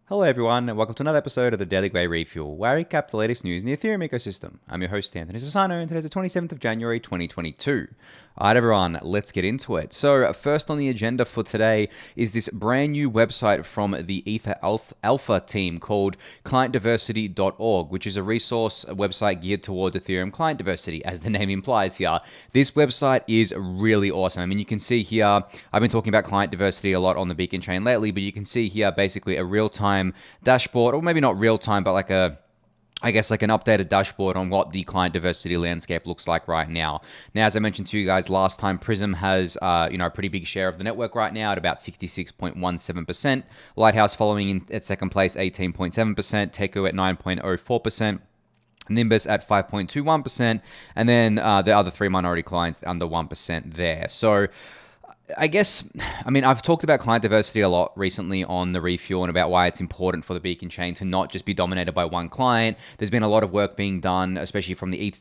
Hello everyone, and welcome to another episode of the Daily Gwei Refuel, where I recap the latest news in the Ethereum ecosystem. I'm your host, Anthony Sassano, and today's the 27th of January, 2022. Alright everyone, let's get into it. So first on the agenda for today is this brand new website from the Ether Alpha team called clientdiversity.org, which is a resource website geared towards Ethereum client diversity, as the name implies here. This website is really awesome. I mean, you can see here, I've been talking about client diversity a lot on the Beacon chain lately, but you can see here basically a real-time dashboard, or maybe not real time, but like an updated dashboard on what the client diversity landscape looks like right now. Now, as I mentioned to you guys last time, Prism has a pretty big share of the network right now at about 66.17%. Lighthouse following in at second place, 18.7%. Teku at 9.04%. Nimbus at 5.21%. And then the other three minority clients under 1% there. So I've talked about client diversity a lot recently on the Refuel and about why it's important for the Beacon chain to not just be dominated by one client. There's been a lot of work being done, especially from the ETH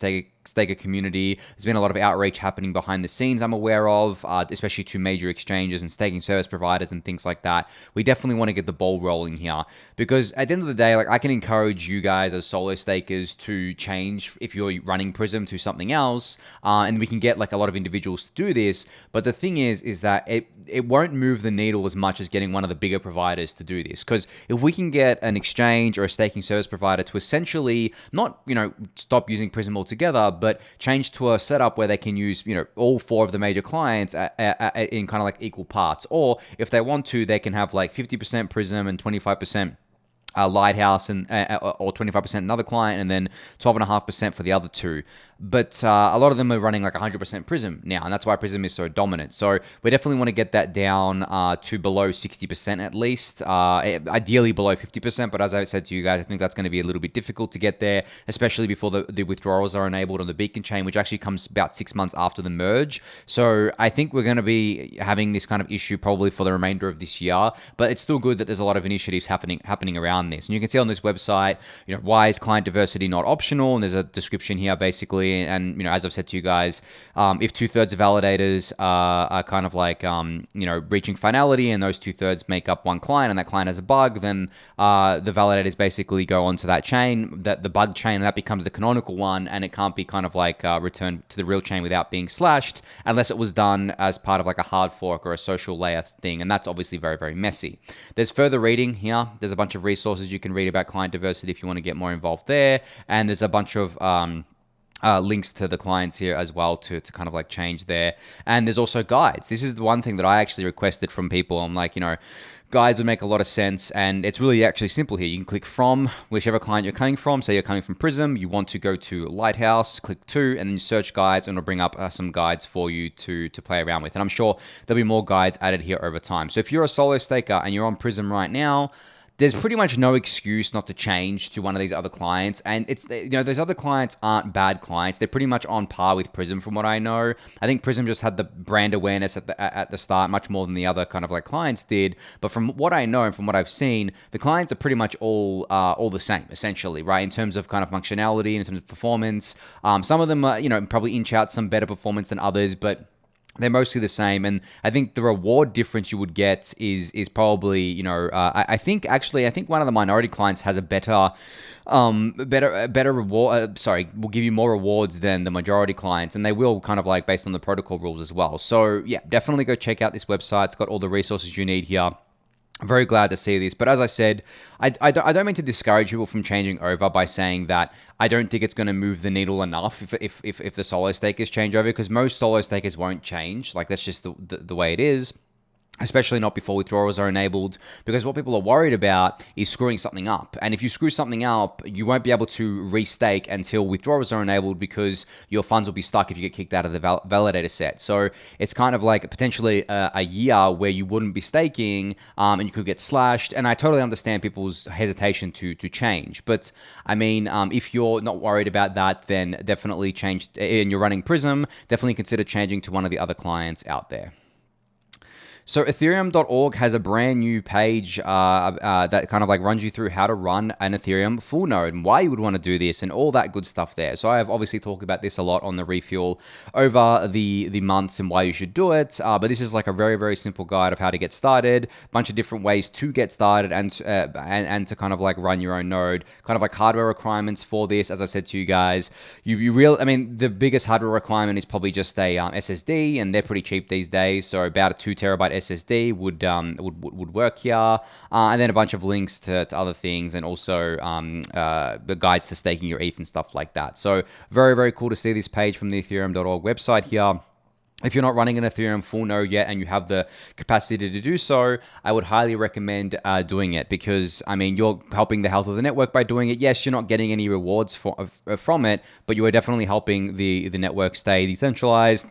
Staker community. There's been a lot of outreach happening behind the scenes I'm aware of, especially to major exchanges and staking service providers and things like that. We definitely want to get the ball rolling here because at the end of the day, I can encourage you guys as solo stakers to change if you're running Prism to something else, and we can get a lot of individuals to do this. But the thing is that it won't move the needle as much as getting one of the bigger providers to do this. Because if we can get an exchange or a staking service provider to essentially not, stop using Prism altogether, but change to a setup where they can use, all four of the major clients in kind of equal parts. Or if they want to, they can have 50% Prism and 25% Lighthouse and or 25% another client, and then 12.5% for the other two. But a lot of them are running 100% Prism now, and that's why Prism is so dominant. So we definitely want to get that down to below 60% at least, ideally below 50%. But as I said to you guys, I think that's going to be a little bit difficult to get there, especially before the withdrawals are enabled on the Beacon chain, which actually comes about 6 months after the merge. So I think we're going to be having this kind of issue probably for the remainder of this year. But it's still good that there's a lot of initiatives happening around this. And you can see on this website, why is client diversity not optional? And there's a description here basically. And, as I've said to you guys, if 2/3 of validators are kind of reaching finality and those 2/3 make up one client and that client has a bug, then the validators basically go onto that chain, the bug chain, and that becomes the canonical one, and it can't be kind of returned to the real chain without being slashed unless it was done as part of a hard fork or a social layer thing. And that's obviously very, very messy. There's further reading here. There's a bunch of resources you can read about client diversity if you want to get more involved there. And there's a bunch of links to the clients here as well to kind of change there. And there's also guides. This is the one thing that I actually requested from people. I'm guides would make a lot of sense, and it's really actually simple here. You can click from whichever client you're coming from. Say you're coming from Prism, you want to go to Lighthouse, click to, and then you search guides, and it'll bring up some guides for you to play around with. And I'm sure there'll be more guides added here over time. So if you're a solo staker and you're on Prism right now, there's pretty much no excuse not to change to one of these other clients. And it's, those other clients aren't bad clients. They're pretty much on par with Prism from what I know. I think Prism just had the brand awareness at the start much more than the other kind of clients did. But from what I know and from what I've seen, the clients are pretty much all the same, essentially, right? In terms of kind of functionality, in terms of performance. Some of them are, probably inch out some better performance than others, but they're mostly the same. And I think the reward difference you would get is probably, I think one of the minority clients has a better reward. Will give you more rewards than the majority clients, and they will kind of based on the protocol rules as well. So yeah, definitely go check out this website. It's got all the resources you need here. I'm very glad to see this. But as I said, I don't mean to discourage people from changing over by saying that I don't think it's going to move the needle enough if the solo stakers change over, because most solo stakers won't change. That's just the way it is. Especially not before withdrawals are enabled, because what people are worried about is screwing something up. And if you screw something up, you won't be able to restake until withdrawals are enabled, because your funds will be stuck if you get kicked out of the validator set. So it's kind of potentially a year where you wouldn't be staking, and you could get slashed. And I totally understand people's hesitation to change. But I mean, if you're not worried about that, then definitely change. And you're running Prism, definitely consider changing to one of the other clients out there. So Ethereum.org has a brand new page that kind of like runs you through how to run an Ethereum full node and why you would want to do this and all that good stuff there. So I have obviously talked about this a lot on the Refuel over the months and why you should do it. But this is like a very, very simple guide of how to get started, a bunch of different ways to get started and to kind of like run your own node, kind of like hardware requirements for this. As I said to you guys, I mean, the biggest hardware requirement is probably just a SSD, and they're pretty cheap these days. So about a 2 terabyte SSD would work here, and then a bunch of links to other things, and also the guides to staking your ETH and stuff like that. So very, very cool to see this page from the Ethereum.org website here. If you're not running an Ethereum full node yet and you have the capacity to do so, I would highly recommend doing it, because, I mean, you're helping the health of the network by doing it. Yes, you're not getting any rewards from it, but you are definitely helping the network stay decentralized.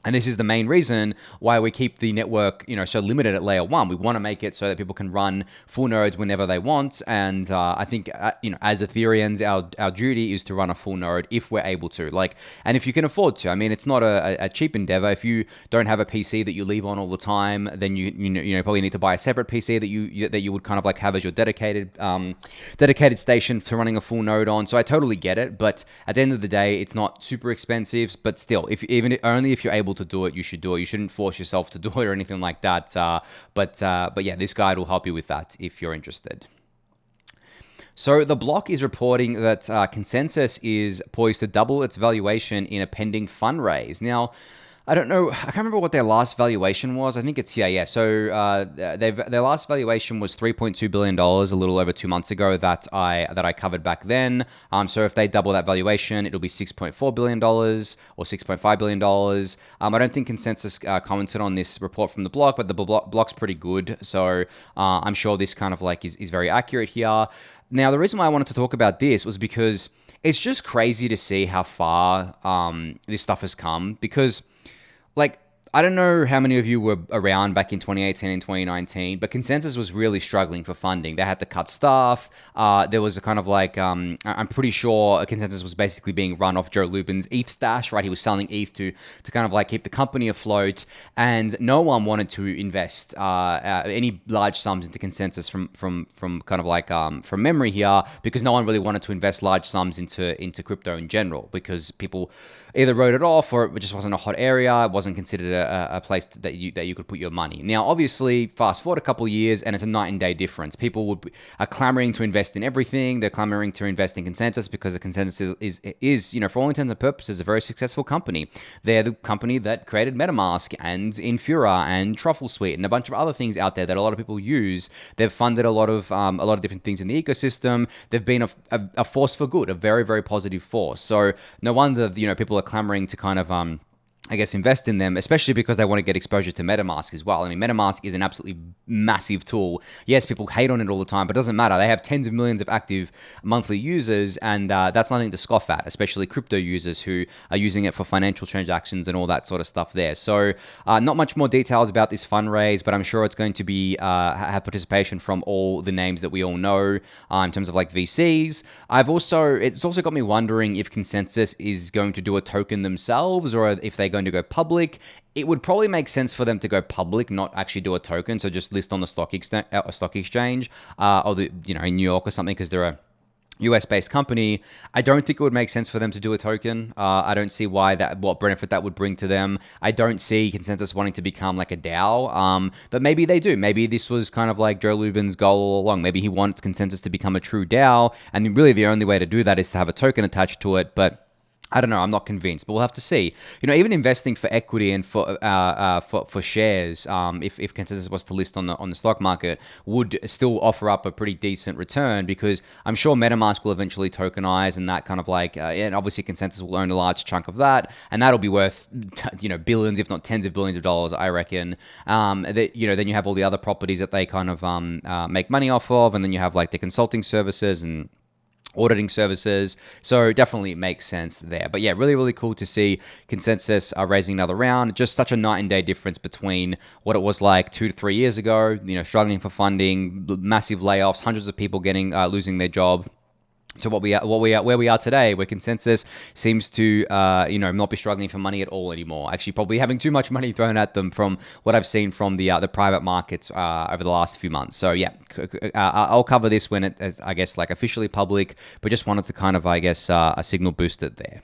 And this is the main reason why we keep the network, so limited at layer 1. We want to make it so that people can run full nodes whenever they want. And I think, as Ethereans, our duty is to run a full node if we're able to. And if you can afford to. I mean, it's not a cheap endeavor. If you don't have a PC that you leave on all the time, then you probably need to buy a separate PC that you would kind of like have as your dedicated station for running a full node on. So I totally get it. But at the end of the day, it's not super expensive. But still, only if you're able to do it, you should do it. You shouldn't force yourself to do it or anything like that. But yeah, this guide will help you with that if you're interested. So the block is reporting that ConsenSys is poised to double its valuation in a pending fundraise. Now, I don't know. I can't remember what their last valuation was. I think it's So their last valuation was $3.2 billion a little over 2 months ago that I covered back then. So if they double that valuation, it'll be $6.4 billion or $6.5 billion. I don't think ConsenSys commented on this report from the block, but the block's pretty good. So I'm sure this kind of like is very accurate here. Now, the reason why I wanted to talk about this was because it's just crazy to see how far this stuff has come, because I don't know how many of you were around back in 2018 and 2019, but ConsenSys was really struggling for funding. They had to cut staff. There was a kind of like, I'm pretty sure ConsenSys was basically being run off Joe Lubin's ETH stash, right? He was selling ETH to kind of like keep the company afloat, and no one wanted to invest any large sums into ConsenSys from kind of like from memory here, because no one really wanted to invest large sums into crypto in general, because people either wrote it off or it just wasn't a hot area. It wasn't considered a place that you could put your money. Now, obviously, fast forward a couple of years, and it's a night and day difference. People are clamoring to invest in everything. They're clamoring to invest in ConsenSys because the ConsenSys is for all intents and purposes, a very successful company. They're the company that created MetaMask and Infura and Truffle Suite and a bunch of other things out there that a lot of people use. They've funded a lot of different things in the ecosystem. They've been a force for good, a very, very positive force. So no wonder people are clamoring to kind of invest in them, especially because they want to get exposure to MetaMask as well. I mean, MetaMask is an absolutely massive tool. Yes, people hate on it all the time, but it doesn't matter. They have tens of millions of active monthly users, and that's nothing to scoff at, especially crypto users who are using it for financial transactions and all that sort of stuff there. So not much more details about this fundraise, but I'm sure it's going to be have participation from all the names that we all know in terms of like VCs. It's also got me wondering if ConsenSys is going to do a token themselves, or if they're going to go public. It would probably make sense for them to go public, not actually do a token, so just list on the stock exchange, or in New York or something, because they're a US-based company. I don't think it would make sense for them to do a token. I don't see what benefit that would bring to them. I don't see ConsenSys wanting to become like a DAO, but maybe they do. Maybe this was kind of like Joe Lubin's goal all along. Maybe he wants ConsenSys to become a true DAO, and really the only way to do that is to have a token attached to it, but I don't know. I'm not convinced, but we'll have to see. Even investing for equity and for shares, if ConsenSys was to list on the stock market, would still offer up a pretty decent return, because I'm sure MetaMask will eventually tokenize, and that kind of like, and obviously ConsenSys will own a large chunk of that, and that'll be worth billions, if not tens of billions of dollars, I reckon. Then you have all the other properties that they kind of make money off of, and then you have like the consulting services and auditing services. So definitely makes sense there. But yeah, really, really cool to see ConsenSys raising another round. Just such a night and day difference between what it was like 2 to 3 years ago, struggling for funding, massive layoffs, hundreds of people losing their job. to where we are today, where ConsenSys seems to not be struggling for money at all anymore. Actually, probably having too much money thrown at them from what I've seen from the private markets over the last few months. So yeah, I'll cover this when it is, I guess, like officially public, but just wanted to kind of, I guess, a signal boost it there.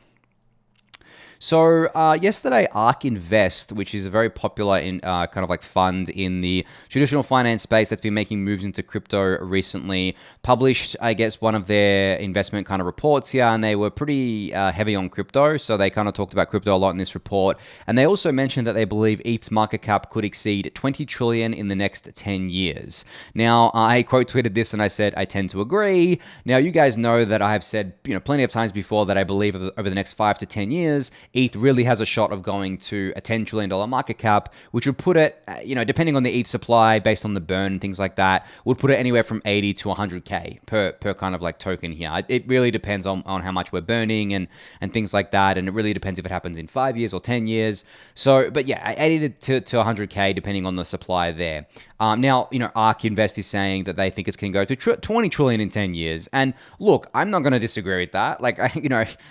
So yesterday, Ark Invest, which is a very popular kind of like fund in the traditional finance space that's been making moves into crypto recently, published, I guess, one of their investment kind of reports here, and they were pretty heavy on crypto. So they kind of talked about crypto a lot in this report, and they also mentioned that they believe ETH's market cap could exceed 20 trillion in the next 10 years. Now, I quote tweeted this and I said, I tend to agree. Now, you guys know that I have said, plenty of times before that I believe over the next 5 to 10 years, ETH really has a shot of going to a $10 trillion market cap, which would put it, depending on the ETH supply, based on the burn and things like that, would put it anywhere from 80 to 100K per kind of like token here. It really depends on how much we're burning and things like that, and it really depends if it happens in 5 years or 10 years. So, but yeah, 80 to 100K depending on the supply there. Now, Ark Invest is saying that they think it's going to go to 20 trillion in 10 years. And look, I'm not going to disagree with that. Like,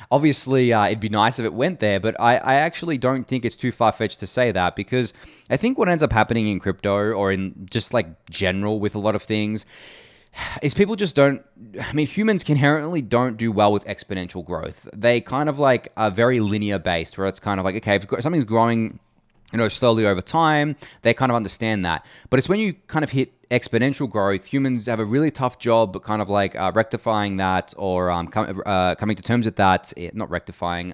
obviously it'd be nice if it went there, but I actually don't think it's too far-fetched to say that, because I think what ends up happening in crypto, or in just like general with a lot of things, is people just humans inherently don't do well with exponential growth. They kind of like are very linear based, where it's kind of like, okay, if something's growing slowly over time, they kind of understand that. But it's when you kind of hit exponential growth, humans have a really tough job kind of like rectifying that, or coming to terms with that, not rectifying,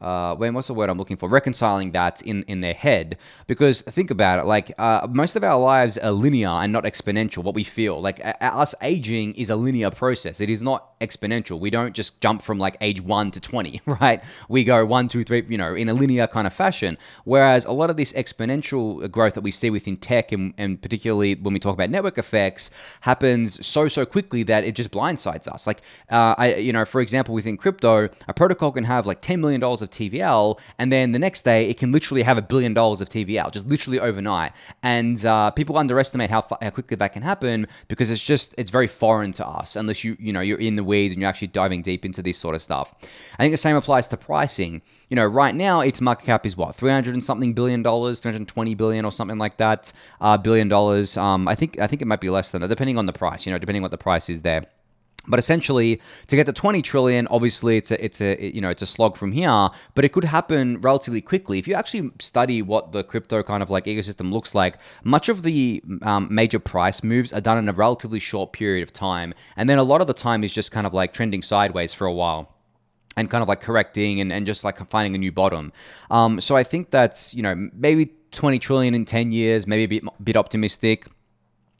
what's the word I'm looking for? Reconciling that in their head. Because think about it, like most of our lives are linear and not exponential, what we feel. Like us aging is a linear process. It is not exponential. We don't just jump from like age 1 to 20, right? We go 1, 2, 3, in a linear kind of fashion. Whereas a lot of this exponential growth that we see within tech, and particularly when we talk about network effects, happens so quickly that it just blindsides us. Like, for example, within crypto, a protocol can have like $10 million of TVL, and then the next day it can literally have $1 billion of TVL, just literally overnight. And people underestimate how quickly that can happen, because it's very foreign to us unless you're in the weeds and you're actually diving deep into this sort of stuff. I think the same applies to pricing. Right now its market cap is what, 300 and something billion dollars, 320 billion or something like that, billion dollars. I think it might be less than that, depending on the price. Depending on what the price is there. But essentially, to get to 20 trillion, obviously it's a slog from here, but it could happen relatively quickly. If you actually study what the crypto kind of like ecosystem looks like, much of the major price moves are done in a relatively short period of time. And then a lot of the time is just kind of like trending sideways for a while, and kind of like correcting and just like finding a new bottom. So I think that's, maybe 20 trillion in 10 years, maybe a bit optimistic.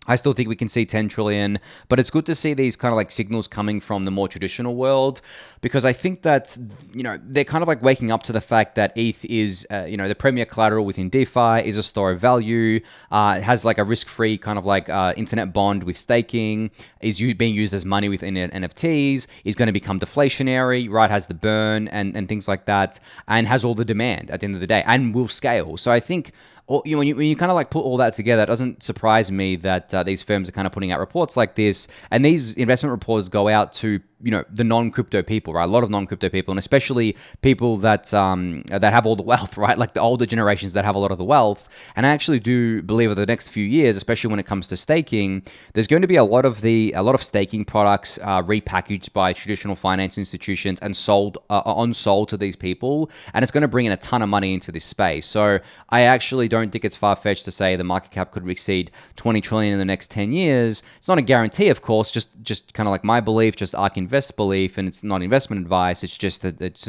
I still think we can see 10 trillion, but it's good to see these kind of like signals coming from the more traditional world, because I think that, they're kind of like waking up to the fact that ETH is, the premier collateral within DeFi, is a store of value, it has like a risk-free kind of like internet bond with staking, is being used as money within NFTs, is going to become deflationary, right, has the burn and things like that, and has all the demand at the end of the day, and will scale. So I think, when you kind of like put all that together, it doesn't surprise me that these firms are kind of putting out reports like this, and these investment reports go out to the non-crypto people, right? A lot of non-crypto people, and especially people that have all the wealth, right? Like the older generations that have a lot of the wealth. And I actually do believe over the next few years, especially when it comes to staking, there's going to be a lot of staking products repackaged by traditional finance institutions and sold to these people, and it's going to bring in a ton of money into this space. So I actually don't think it's far-fetched to say the market cap could exceed 20 trillion in the next 10 years. It's not a guarantee, of course, just kind of like my belief, just Ark Invest belief, and it's not investment advice. It's just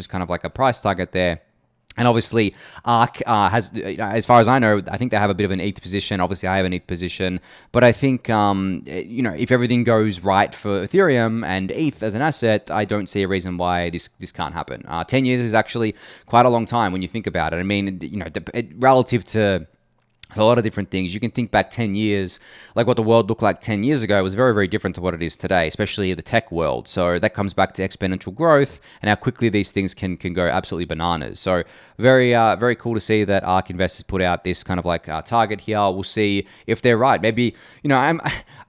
kind of like a price target there. And obviously, Ark has, as far as I know, I think they have a bit of an ETH position. Obviously, I have an ETH position. But I think, if everything goes right for Ethereum and ETH as an asset, I don't see a reason why this can't happen. 10 years is actually quite a long time when you think about it. I mean, relative to a lot of different things. You can think back 10 years, like what the world looked like 10 years ago was very, very different to what it is today, especially the tech world. So that comes back to exponential growth and how quickly these things can go absolutely bananas. So very cool to see that Ark Invest has put out this kind of like target here. We'll see if they're right. Maybe,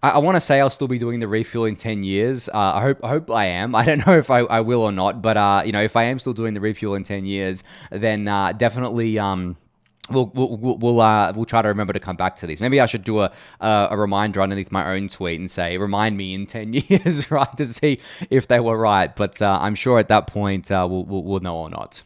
I want to say I'll still be doing the refuel in 10 years. I hope I am. I don't know if I will or not, but if I am still doing the refuel in 10 years, then definitely We'll try to remember to come back to this. Maybe I should do a reminder underneath my own tweet and say, remind me in 10 years, right, to see if they were right. But I'm sure at that point we'll know or not.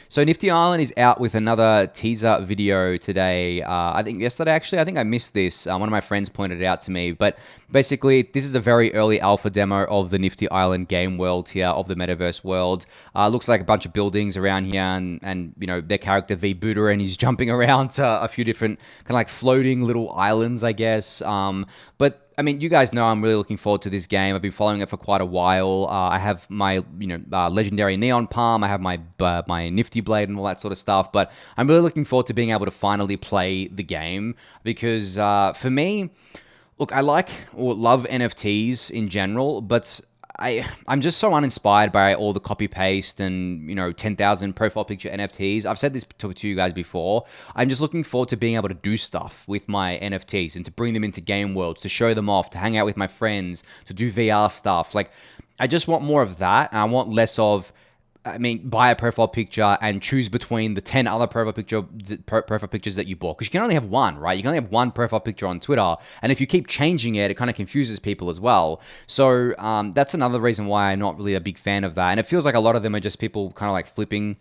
So Nifty Island is out with another teaser video today. I think yesterday, actually. I think I missed this. One of my friends pointed it out to me. But basically, this is a very early alpha demo of the Nifty Island game world here, of the metaverse world. Looks like a bunch of buildings around here, and their character V Buddha, and he's jumping around to a few different kind of like floating little islands, I guess. But I mean, you guys know I'm really looking forward to this game. I've been following it for quite a while. I have my, legendary Neon Palm. I have my Nifty Blade and all that sort of stuff. But I'm really looking forward to being able to finally play the game because for me, look, I like or love NFTs in general, but I'm just so uninspired by all the copy paste and 10,000 profile picture NFTs. I've said this to you guys before. I'm just looking forward to being able to do stuff with my NFTs and to bring them into game worlds, to show them off, to hang out with my friends, to do VR stuff. Like, I just want more of that, and I want less of, buy a profile picture and choose between the 10 other profile pictures that you bought. Because you can only have one, right? You can only have one profile picture on Twitter. And if you keep changing it, it kind of confuses people as well. So that's another reason why I'm not really a big fan of that. And it feels like a lot of them are just people kind of like flipping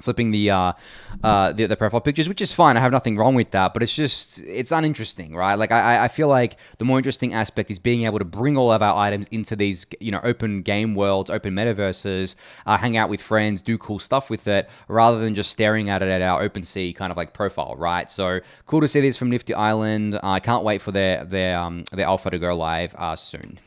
the profile pictures, which is fine. I have nothing wrong with that, but it's uninteresting, right? Like I feel like the more interesting aspect is being able to bring all of our items into these, open game worlds, open metaverses, hang out with friends, do cool stuff with it, rather than just staring at it at our OpenSea kind of like profile, right? So cool to see this from Nifty Island. I can't wait for their alpha to go live soon.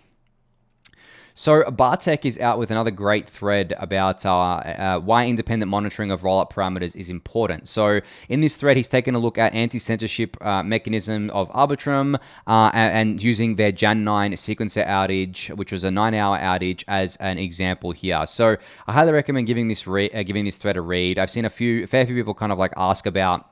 So Bartek is out with another great thread about why independent monitoring of rollup parameters is important. So in this thread, he's taken a look at anti-censorship mechanism of Arbitrum and using their Jan 9 sequencer outage, which was a 9-hour outage, as an example here. So I highly recommend giving this thread a read. I've seen a fair few people kind of like ask about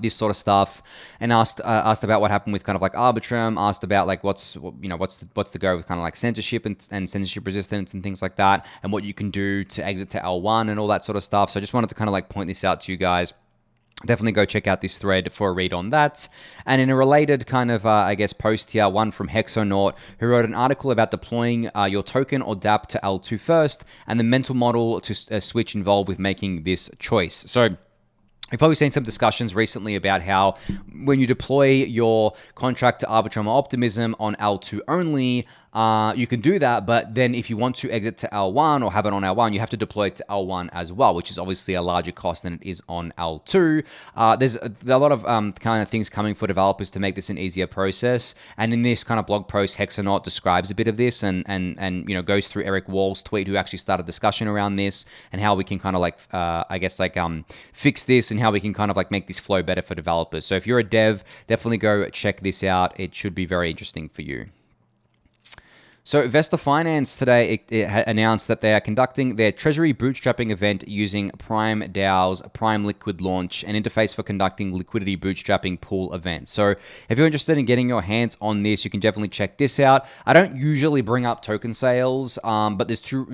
this sort of stuff, and asked about what happened with kind of like Arbitrum, asked about like what's the go with kind of like censorship and censorship resistance and things like that, and what you can do to exit to L1 and all that sort of stuff. So I just wanted to kind of like point this out to you guys. Definitely go check out this thread for a read on that. And in a related kind of, post here, one from Hexonaut, who wrote an article about deploying your token or dApp to L2 first, and the mental model to switch involved with making this choice. So you've probably seen some discussions recently about how when you deploy your contract to Arbitrum or Optimism on L2 only, you can do that, but then if you want to exit to L1 or have it on L1, you have to deploy it to L1 as well, which is obviously a larger cost than it is on L2. There's a lot of kind of things coming for developers to make this an easier process, and in this kind of blog post, Hexonaut describes a bit of this and goes through Eric Wall's tweet, who actually started discussion around this and how we can kind of like fix this and how we can kind of like make this flow better for developers. So if you're a dev, definitely go check this out. It should be very interesting for you. So Vesta Finance today announced that they are conducting their Treasury bootstrapping event using Prime DAO's Prime Liquid launch, an interface for conducting liquidity bootstrapping pool events. So if you're interested in getting your hands on this, you can definitely check this out. I don't usually bring up token sales, but there's two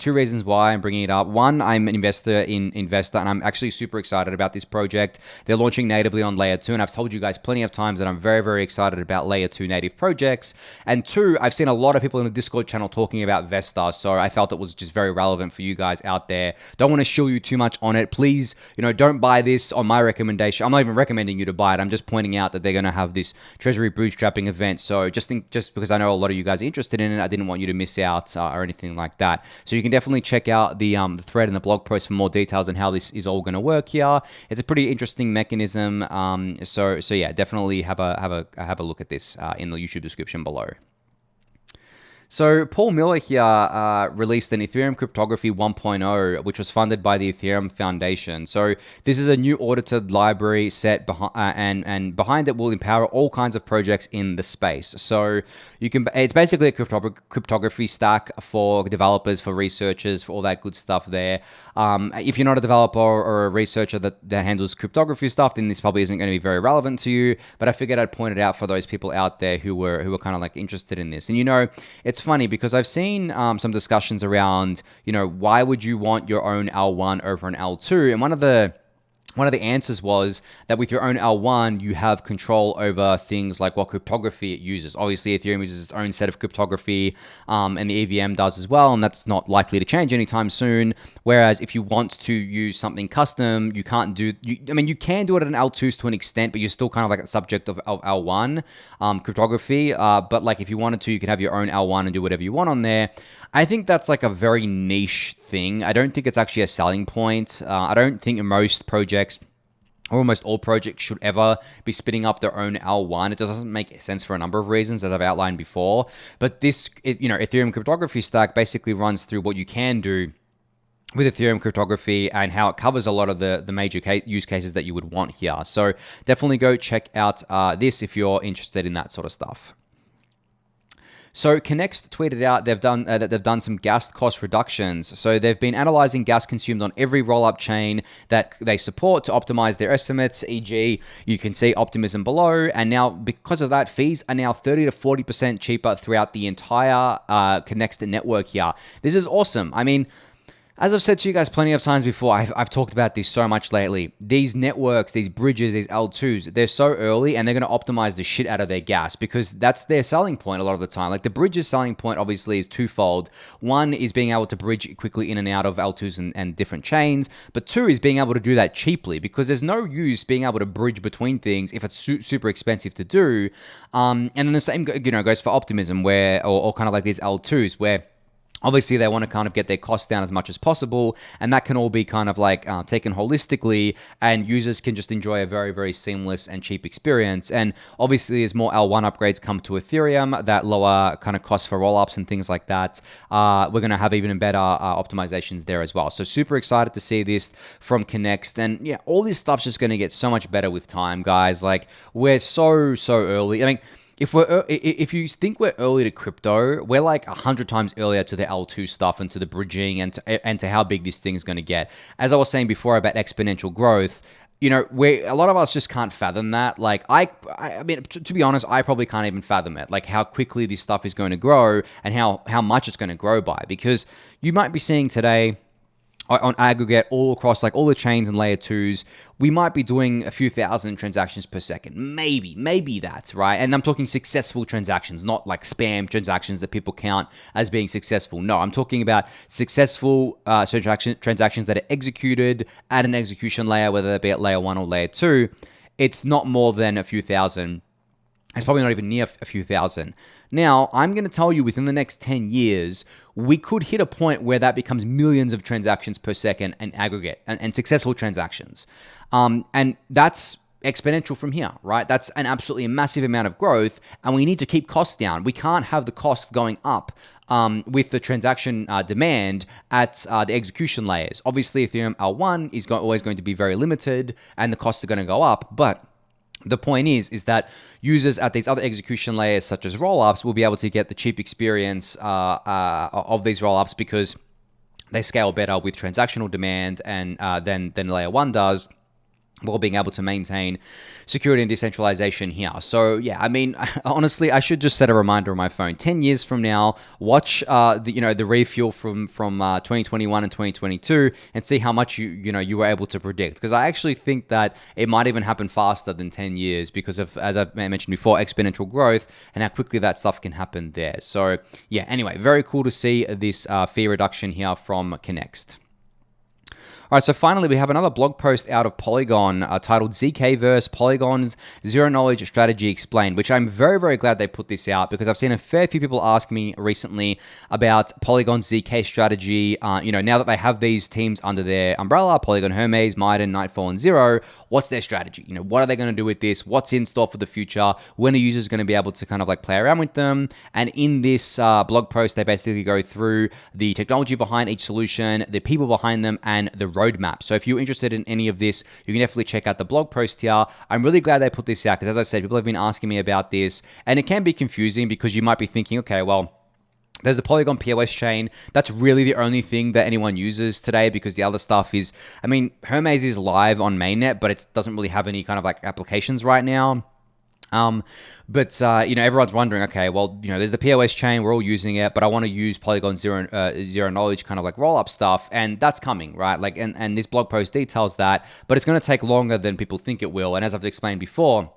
reasons why I'm bringing it up. One, I'm an investor in Vesta, and I'm actually super excited about this project. They're launching natively on Layer 2, and I've told you guys plenty of times that I'm very, very excited about Layer 2 native projects. And two, I've seen a lot of people in the Discord channel talking about Vesta, so I felt it was just very relevant for you guys out there. Don't want to shill you too much on it. Please, don't buy this on my recommendation. I'm not even recommending you to buy it. I'm just pointing out that they're going to have this Treasury bootstrapping event. So just because I know a lot of you guys are interested in it, I didn't want you to miss out or anything like that. So you can definitely check out the thread and the blog post for more details on how this is all going to work here. It's a pretty interesting mechanism. So yeah, definitely have a look at this in the YouTube description below. So Paul Miller here released an Ethereum Cryptography 1.0, which was funded by the Ethereum Foundation. So this is a new audited library set and behind it will empower all kinds of projects in the space. So it's basically a cryptography stack for developers, for researchers, for all that good stuff there. If you're not a developer or a researcher that handles cryptography stuff, then this probably isn't going to be very relevant to you. But I figured I'd point it out for those people out there who were kind of like interested in this. And it's funny because I've seen some discussions around, why would you want your own L1 over an L2? And one of the answers was that with your own L1, you have control over things like what cryptography it uses. Obviously, Ethereum uses its own set of cryptography, and the EVM does as well, and that's not likely to change anytime soon. Whereas if you want to use something custom, you can't do... you can do it at an L2 to an extent, but you're still kind of like a subject of L1 cryptography. But like if you wanted to, you could have your own L1 and do whatever you want on there. I think that's like a very niche thing. I don't think it's actually a selling point. I don't think most projects or almost all projects should ever be spinning up their own L1. It doesn't make sense for a number of reasons, as I've outlined before. But this, Ethereum cryptography stack basically runs through what you can do with Ethereum cryptography and how it covers a lot of the major use cases that you would want here. So definitely go check out this if you're interested in that sort of stuff. So Connext tweeted out that they've done some gas cost reductions. So they've been analyzing gas consumed on every rollup chain that they support to optimize their estimates, e.g. you can see Optimism below. And now because of that, fees are now 30 to 40% cheaper throughout the entire Connext network here. This is awesome. As I've said to you guys plenty of times before, I've talked about this so much lately. These networks, these bridges, these L2s, they're so early and they're going to optimize the shit out of their gas because that's their selling point a lot of the time. Like the bridge's selling point obviously is twofold. One is being able to bridge quickly in and out of L2s and different chains. But two is being able to do that cheaply because there's no use being able to bridge between things if it's super expensive to do. And then the same goes for Optimism or kind of like these L2s where obviously, they want to kind of get their costs down as much as possible, and that can all be kind of like taken holistically, and users can just enjoy a very, very seamless and cheap experience. And obviously, as more L1 upgrades come to Ethereum, that lower kind of costs for rollups and things like that, we're going to have even better optimizations there as well. So super excited to see this from Connext. And yeah, all this stuff's just going to get so much better with time, guys. Like, we're so early. If you think we're early to crypto, we're like 100 times earlier to the L2 stuff and to the bridging and to how big this thing is going to get. As I was saying before about exponential growth, a lot of us just can't fathom that. Like, to be honest, I probably can't even fathom it. Like how quickly this stuff is going to grow and how much it's going to grow by. Because you might be seeing today, on aggregate, all across like all the chains and layer 2s, we might be doing a few thousand transactions per second. Maybe that's right. And I'm talking successful transactions, not like spam transactions that people count as being successful. No, I'm talking about successful transactions that are executed at an execution layer, whether it be at layer 1 or layer 2. It's not more than a few thousand. It's probably not even near a few thousand. Now, I'm going to tell you within the next 10 years, we could hit a point where that becomes millions of transactions per second and aggregate and successful transactions. And that's exponential from here, right? That's an absolutely massive amount of growth, and we need to keep costs down. We can't have the cost going up with the transaction demand at the execution layers. Obviously, Ethereum L1 is always going to be very limited, and the costs are going to go up, but the point is that users at these other execution layers, such as rollups, will be able to get the cheap experience of these rollups because they scale better with transactional demand and than layer 1 does, while being able to maintain security and decentralization here. So yeah, honestly, I should just set a reminder on my phone. 10 years from now, watch the refuel from 2021 and 2022 and see how much you were able to predict. Because I actually think that it might even happen faster than 10 years because of, as I mentioned before, exponential growth and how quickly that stuff can happen there. So yeah, anyway, very cool to see this fee reduction here from Connext. All right, so finally, we have another blog post out of Polygon titled ZK vs. Polygon's Zero Knowledge Strategy Explained, which I'm very, very glad they put this out because I've seen a fair few people ask me recently about Polygon's ZK strategy. Now that they have these teams under their umbrella, Polygon Hermes, Maiden, Nightfall, and Zero, what's their strategy? What are they going to do with this? What's in store for the future? When are users going to be able to kind of like play around with them? And in this blog post, they basically go through the technology behind each solution, the people behind them, and the roadmap. So if you're interested in any of this, you can definitely check out the blog post here. I'm really glad they put this out because, as I said, people have been asking me about this, and it can be confusing because you might be thinking, okay, well, there's the Polygon POS chain. That's really the only thing that anyone uses today because the other stuff is, Hermes is live on mainnet, but it doesn't really have any kind of like applications right now. Everyone's wondering, okay, well, there's the POS chain, we're all using it, but I want to use Polygon zero knowledge kind of like roll up stuff, and that's coming, right? Like, and this blog post details that, but it's going to take longer than people think it will. And as I've explained before,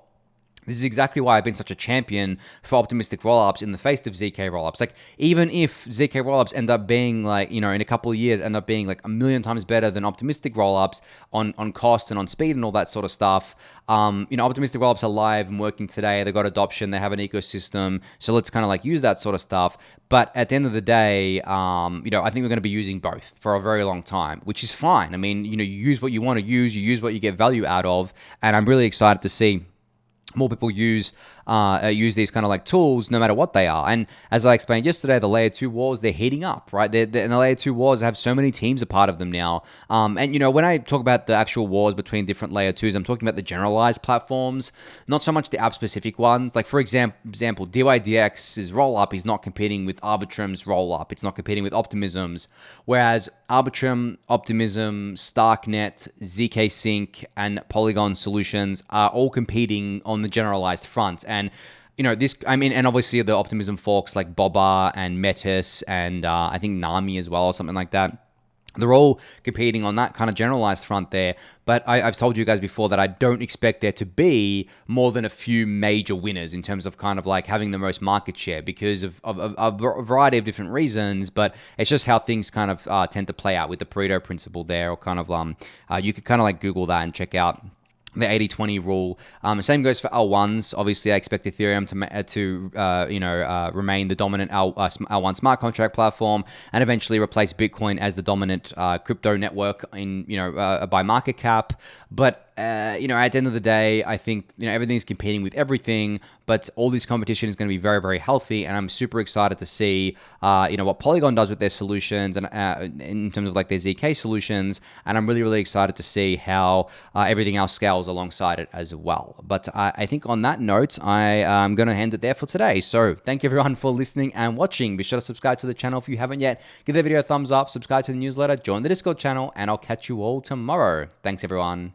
this is exactly why I've been such a champion for optimistic rollups in the face of ZK rollups. Like, even if ZK rollups end up being like, in a couple of years, end up being like a million times better than optimistic rollups on cost and on speed and all that sort of stuff. Optimistic rollups are live and working today. They've got adoption. They have an ecosystem. So let's kind of like use that sort of stuff. But at the end of the day, I think we're going to be using both for a very long time, which is fine. You use what you want to use. You use what you get value out of. And I'm really excited to see more people use these kind of like tools, no matter what they are. And as I explained yesterday, the layer 2 wars, they're heating up, right? And the layer 2 wars have so many teams a part of them now. When I talk about the actual wars between different layer 2s, I'm talking about the generalized platforms, not so much the app specific ones. Like, for example, DYDX's rollup is not competing with Arbitrum's rollup. It's not competing with Optimism's, whereas Arbitrum, Optimism, Starknet, ZK Sync, and Polygon solutions are all competing on the generalized front. And and obviously the Optimism forks like Boba and Metis and I think Nami as well, or something like that. They're all competing on that kind of generalized front there. But I've told you guys before that I don't expect there to be more than a few major winners in terms of kind of like having the most market share because of a variety of different reasons. But it's just how things kind of tend to play out with the Pareto principle there, or kind of you could kind of like Google that and check out the 80-20 rule. Same goes for L1s. Obviously, I expect Ethereum to remain the dominant L1 smart contract platform and eventually replace Bitcoin as the dominant crypto network by market cap. But at the end of the day, I think everything's competing with everything. But all this competition is going to be very, very healthy, and I'm super excited to see what Polygon does with their solutions and in terms of like their ZK solutions. And I'm really, really excited to see how everything else scales alongside it as well. But I think on that note, I am going to end it there for today. So thank you everyone for listening and watching. Be sure to subscribe to the channel if you haven't yet. Give the video a thumbs up, subscribe to the newsletter, join the Discord channel, and I'll catch you all tomorrow. Thanks everyone.